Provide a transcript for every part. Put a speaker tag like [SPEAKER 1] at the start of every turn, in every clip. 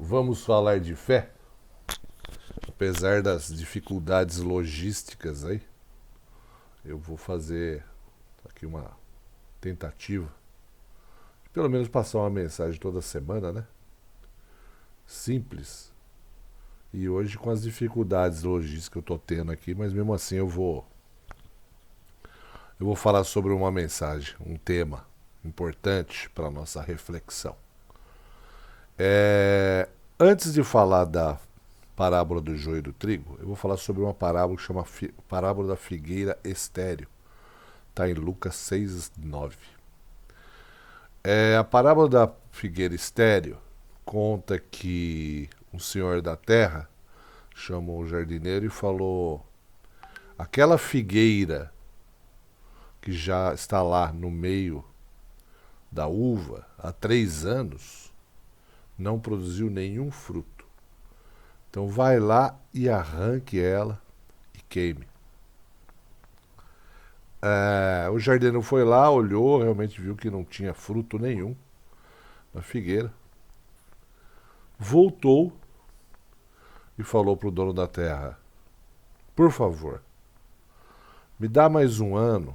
[SPEAKER 1] Vamos falar de fé? Apesar das dificuldades logísticas aí, eu vou fazer aqui uma tentativa de pelo menos passar uma mensagem toda semana, né? Simples. E hoje com as dificuldades logísticas que eu tô tendo aqui, mas mesmo assim eu vou falar sobre uma mensagem, um tema importante para nossa reflexão. Antes de falar da parábola do joio e do trigo, eu vou falar sobre uma parábola que chama parábola da figueira estéril. Está em Lucas 6:9. A parábola da figueira estéril conta que um senhor da terra chamou o jardineiro e falou: aquela figueira que já está lá no meio da uva há 3 anos não produziu nenhum fruto. Então vai lá e arranque ela e queime. O jardineiro foi lá, olhou, realmente viu que não tinha fruto nenhum na figueira. Voltou e falou para o dono da terra: por favor, me dá mais um ano.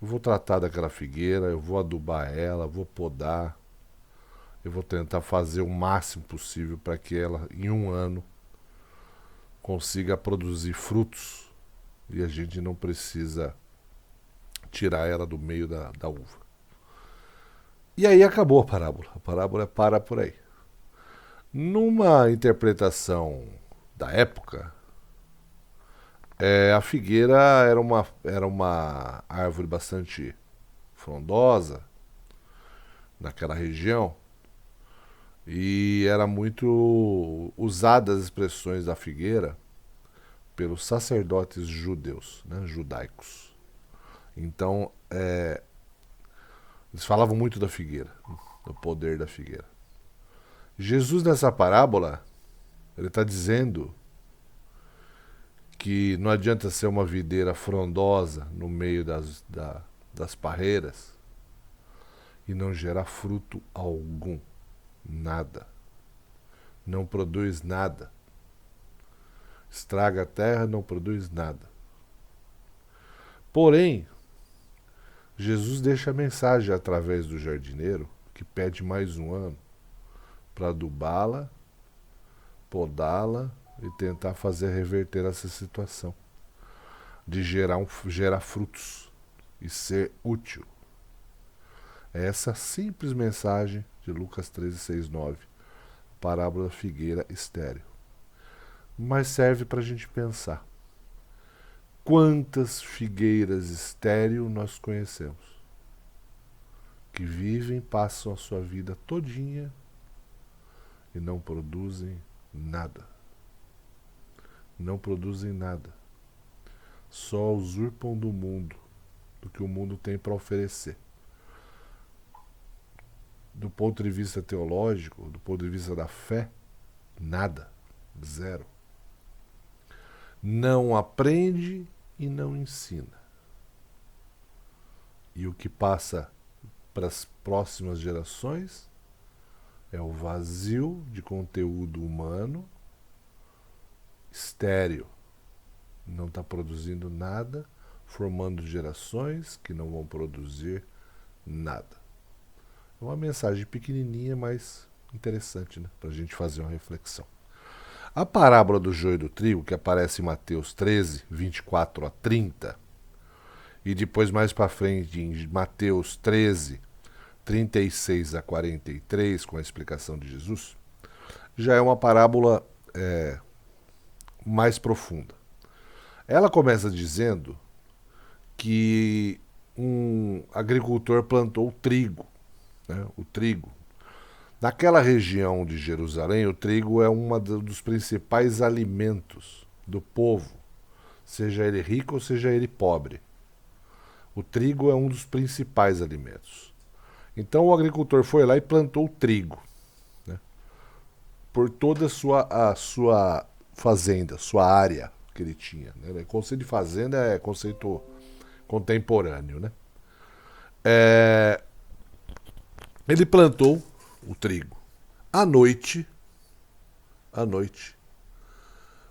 [SPEAKER 1] Eu vou tratar daquela figueira, eu vou adubar ela, vou podar. Eu vou tentar fazer o máximo possível para que ela, em um ano, consiga produzir frutos e a gente não precisa tirar ela do meio da uva. E aí acabou a parábola. A parábola para por aí. Numa interpretação da época, a figueira era uma árvore bastante frondosa naquela região e era muito usada as expressões da figueira pelos sacerdotes judeus, né, judaicos. Então, eles falavam muito da figueira, do poder da figueira. Jesus, nessa parábola, ele está dizendo que não adianta ser uma videira frondosa no meio das parreiras e não gerar fruto algum. Nada. Não produz nada. Estraga a terra, não produz nada. Porém, Jesus deixa a mensagem através do jardineiro que pede mais um ano para adubá-la, podá-la e tentar fazer reverter essa situação de gerar frutos e ser útil. É essa simples mensagem de Lucas 13:6-9, parábola da figueira estéril. Mas serve para a gente pensar. Quantas figueiras estéril nós conhecemos? Que vivem, passam a sua vida todinha e não produzem nada. Não produzem nada. Só usurpam do mundo, do que o mundo tem para oferecer. Do ponto de vista teológico, do ponto de vista da fé, nada. Zero. Não aprende e não ensina. E o que passa para as próximas gerações é o vazio de conteúdo humano estéril. Não está produzindo nada, formando gerações que não vão produzir nada. É uma mensagem pequenininha, mas interessante, né? Para a gente fazer uma reflexão. A parábola do joio e do trigo, que aparece em Mateus 13:24-30, e depois mais para frente em Mateus 13:36-43, com a explicação de Jesus, já é uma parábola mais profunda. Ela começa dizendo que um agricultor plantou trigo, né? O trigo. Naquela região de Jerusalém, o trigo é um dos principais alimentos do povo, seja ele rico ou seja ele pobre. O trigo é um dos principais alimentos. Então o agricultor foi lá e plantou o trigo, né, por toda a sua fazenda, sua área que ele tinha. Né? O conceito de fazenda é conceito contemporâneo. Né? Ele plantou o trigo. À noite,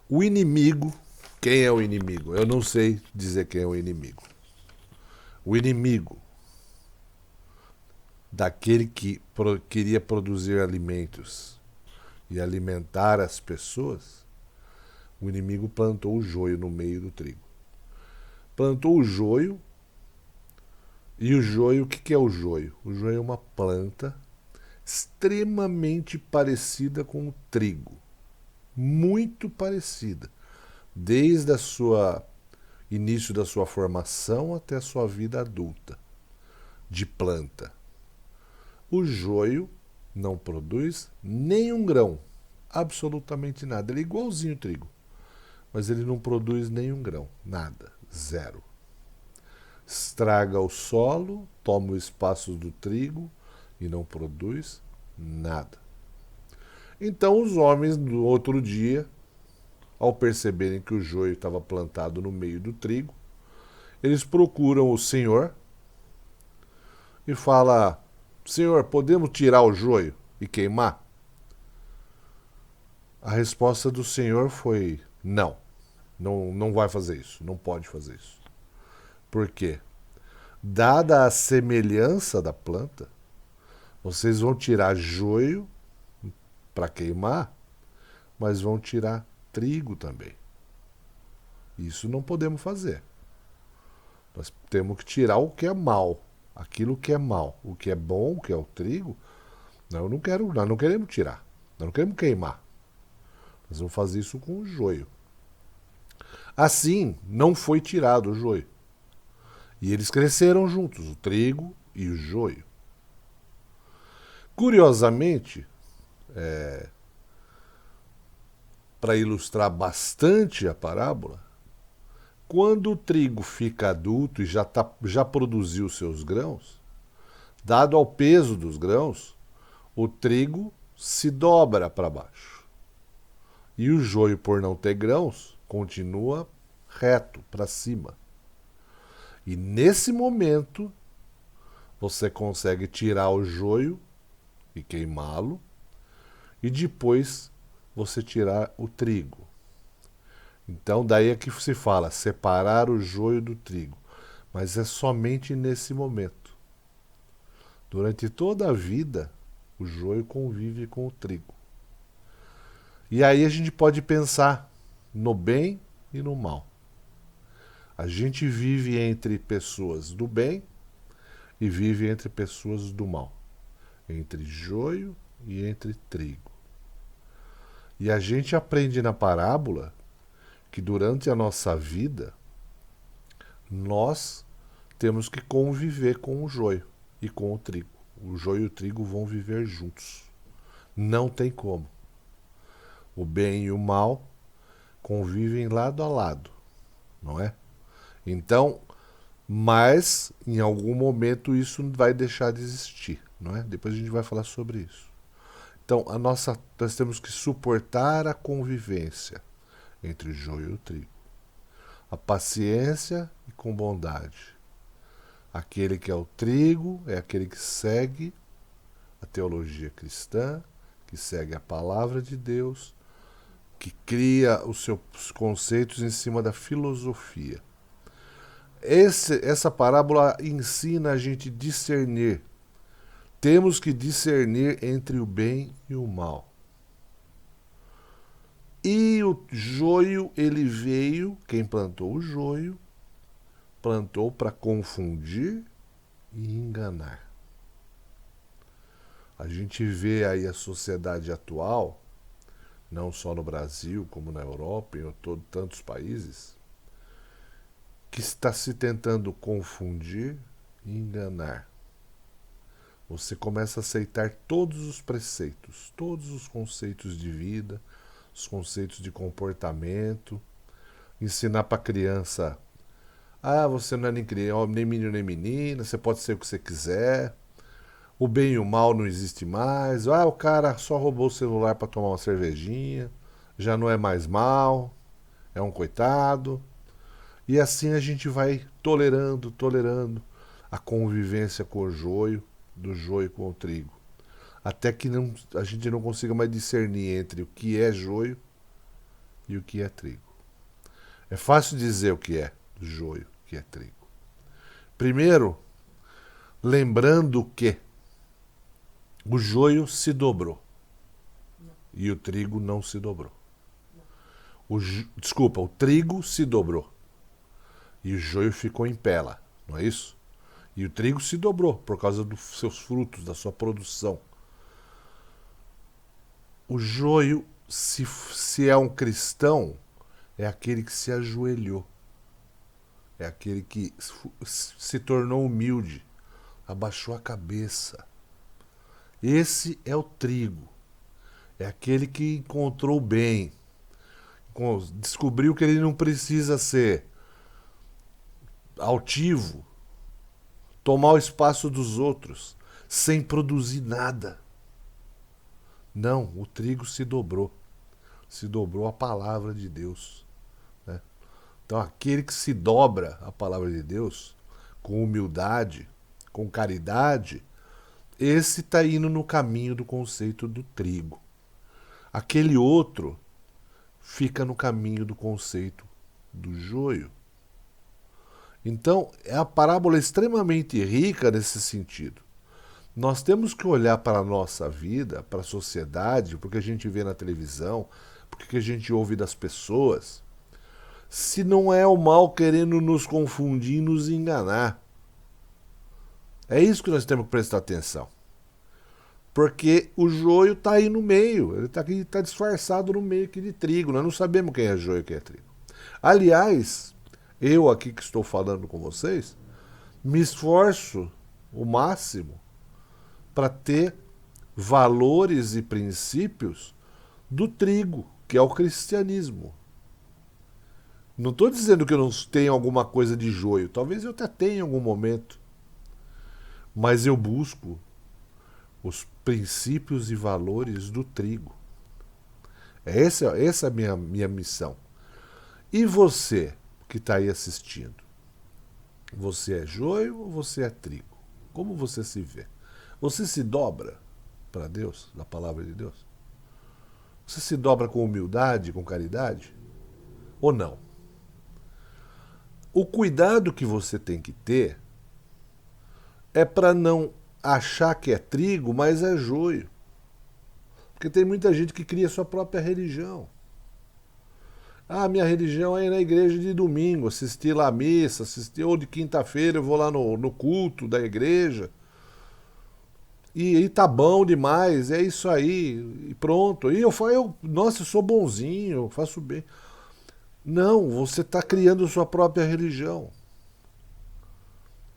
[SPEAKER 1] o inimigo, quem é o inimigo? Eu não sei dizer quem é o inimigo. O inimigo daquele que queria produzir alimentos e alimentar as pessoas, o inimigo plantou o joio no meio do trigo. Plantou o joio, e o joio, o que é o joio? O joio é uma planta extremamente parecida com o trigo. Muito parecida. Desde a sua início da sua formação até a sua vida adulta de planta. O joio não produz nenhum grão, absolutamente nada. Ele é igualzinho ao trigo, mas ele não produz nenhum grão, nada, zero. Estraga o solo, toma o espaço do trigo e não produz nada. Então os homens, no outro dia, ao perceberem que o joio estava plantado no meio do trigo, eles procuram o Senhor e falam: Senhor, podemos tirar o joio e queimar? A resposta do Senhor foi: não, não vai fazer isso, não pode fazer isso. Por quê? Dada a semelhança da planta, vocês vão tirar joio para queimar, mas vão tirar trigo também. Isso não podemos fazer. Nós temos que tirar o que é mal, aquilo que é mal. O que é bom, o que é o trigo, nós não queremos tirar, nós não queremos queimar. Nós vamos fazer isso com o joio. Assim, não foi tirado o joio. E eles cresceram juntos, o trigo e o joio. Curiosamente, para ilustrar bastante a parábola, quando o trigo fica adulto e já produziu seus grãos, dado ao peso dos grãos, o trigo se dobra para baixo. E o joio, por não ter grãos, continua reto para cima. E nesse momento, você consegue tirar o joio e queimá-lo, e depois você tirar o trigo. Então daí é que se fala separar o joio do trigo. Mas é somente nesse momento. Durante toda a vida, o joio convive com o trigo. E aí a gente pode pensar no bem e no mal. A gente vive entre pessoas do bem e vive entre pessoas do mal. Entre joio e entre trigo. E a gente aprende na parábola que durante a nossa vida nós temos que conviver com o joio e com o trigo. O joio e o trigo vão viver juntos. Não tem como. O bem e o mal convivem lado a lado, não é? Então, mas em algum momento isso vai deixar de existir, não é? Depois a gente vai falar sobre isso. Então, nós temos que suportar a convivência entre o joio e o trigo. A paciência e com bondade. Aquele que é o trigo é aquele que segue a teologia cristã, que segue a palavra de Deus, que cria os seus conceitos em cima da filosofia. Essa parábola ensina a gente a discernir. Temos que discernir entre o bem e o mal. E o joio, ele veio, quem plantou o joio, plantou para confundir e enganar. A gente vê aí a sociedade atual, não só no Brasil, como na Europa e em tantos países, que está se tentando confundir e enganar. Você começa a aceitar todos os preceitos, todos os conceitos de vida, os conceitos de comportamento, ensinar para a criança: você não é nem menino nem menina, você pode ser o que você quiser, o bem e o mal não existe mais, o cara só roubou o celular para tomar uma cervejinha, já não é mais mal, é um coitado. E assim a gente vai tolerando a convivência com o joio, do joio com o trigo. até que a gente não consiga mais discernir entre o que é joio e o que é trigo. É fácil dizer o que é joio, o que é trigo. Primeiro, lembrando que o joio se dobrou e o trigo não se dobrou. O trigo se dobrou e o joio ficou em pé, não é isso? E o trigo se dobrou por causa dos seus frutos, da sua produção. O joio, se é um cristão, é aquele que se ajoelhou. É aquele que se tornou humilde, abaixou a cabeça. Esse é o trigo. É aquele que encontrou o bem. Descobriu que ele não precisa ser altivo, tomar o espaço dos outros, sem produzir nada. Não, o trigo se dobrou. Se dobrou a palavra de Deus. Né? Então, aquele que se dobra a palavra de Deus, com humildade, com caridade, esse está indo no caminho do conceito do trigo. Aquele outro fica no caminho do conceito do joio. Então, é a parábola extremamente rica nesse sentido. Nós temos que olhar para a nossa vida, para a sociedade, porque a gente vê na televisão, porque a gente ouve das pessoas, se não é o mal querendo nos confundir e nos enganar. É isso que nós temos que prestar atenção. Porque o joio está aí no meio, ele está aqui, tá disfarçado no meio aqui de trigo, nós não sabemos quem é joio e quem é trigo. Aliás, eu aqui que estou falando com vocês, me esforço o máximo para ter valores e princípios do trigo, que é o cristianismo. Não estou dizendo que eu não tenho alguma coisa de joio, talvez eu até tenha em algum momento, mas eu busco os princípios e valores do trigo. Essa é a minha missão. E você que está aí assistindo? Você é joio ou você é trigo? Como você se vê? Você se dobra para Deus, da palavra de Deus? Você se dobra com humildade, com caridade? Ou não? O cuidado que você tem que ter é para não achar que é trigo, mas é joio. Porque tem muita gente que cria sua própria religião. Ah, minha religião é ir na igreja de domingo, assistir lá a missa, ou de quinta-feira eu vou lá no culto da igreja. E tá bom demais, é isso aí, e pronto. E nossa, eu sou bonzinho, eu faço bem. Não, você está criando sua própria religião.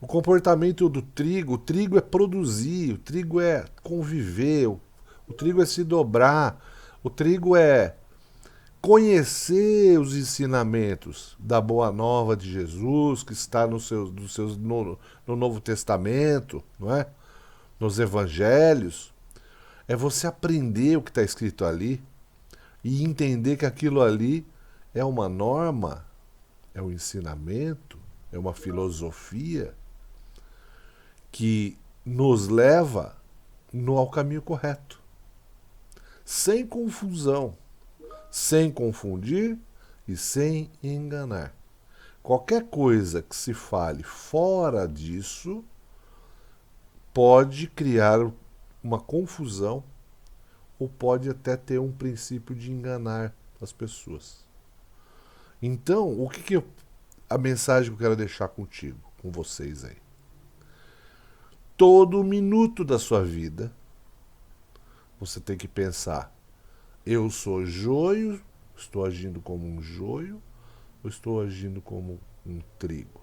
[SPEAKER 1] O comportamento do trigo, o trigo é produzir, o trigo é conviver, o trigo é se dobrar, o trigo é conhecer os ensinamentos da Boa Nova de Jesus, que está no Novo Testamento, não é? Nos Evangelhos. É você aprender o que está escrito ali e entender que aquilo ali é uma norma, é um ensinamento, é uma filosofia que nos leva ao caminho correto. Sem confusão, sem confundir e sem enganar. Qualquer coisa que se fale fora disso pode criar uma confusão ou pode até ter um princípio de enganar as pessoas. Então, a mensagem que eu quero deixar contigo, com vocês aí? Todo minuto da sua vida, você tem que pensar: eu sou joio, estou agindo como um joio, ou estou agindo como um trigo?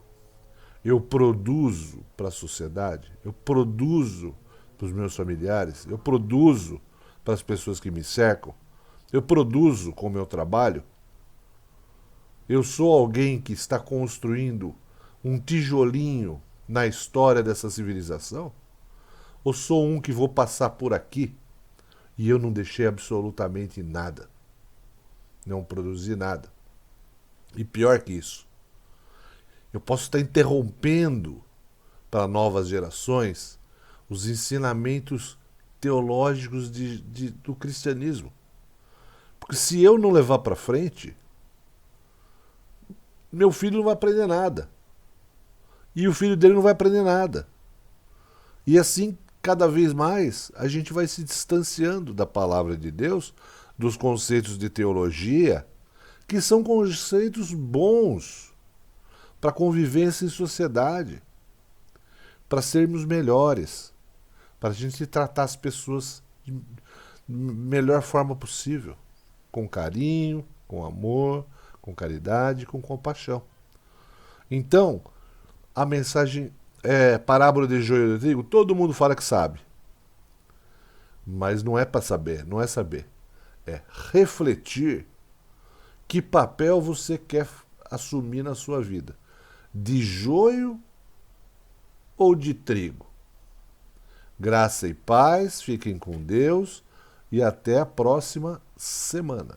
[SPEAKER 1] Eu produzo para a sociedade, eu produzo para os meus familiares, eu produzo para as pessoas que me cercam, eu produzo com o meu trabalho. Eu sou alguém que está construindo um tijolinho na história dessa civilização? Ou sou um que vou passar por aqui e eu não deixei absolutamente nada? Não produzi nada. E pior que isso, eu posso estar interrompendo para novas gerações os ensinamentos teológicos do cristianismo. Porque se eu não levar para frente, meu filho não vai aprender nada. E o filho dele não vai aprender nada. E assim, cada vez mais, a gente vai se distanciando da palavra de Deus, dos conceitos de teologia, que são conceitos bons para convivência em sociedade, para sermos melhores, para a gente tratar as pessoas de melhor forma possível, com carinho, com amor, com caridade, com compaixão. Então, a mensagem parábola de joio e de trigo, todo mundo fala que sabe. Mas não é para saber, não é saber. É refletir que papel você quer assumir na sua vida. De joio ou de trigo? Graça e paz, fiquem com Deus e até a próxima semana.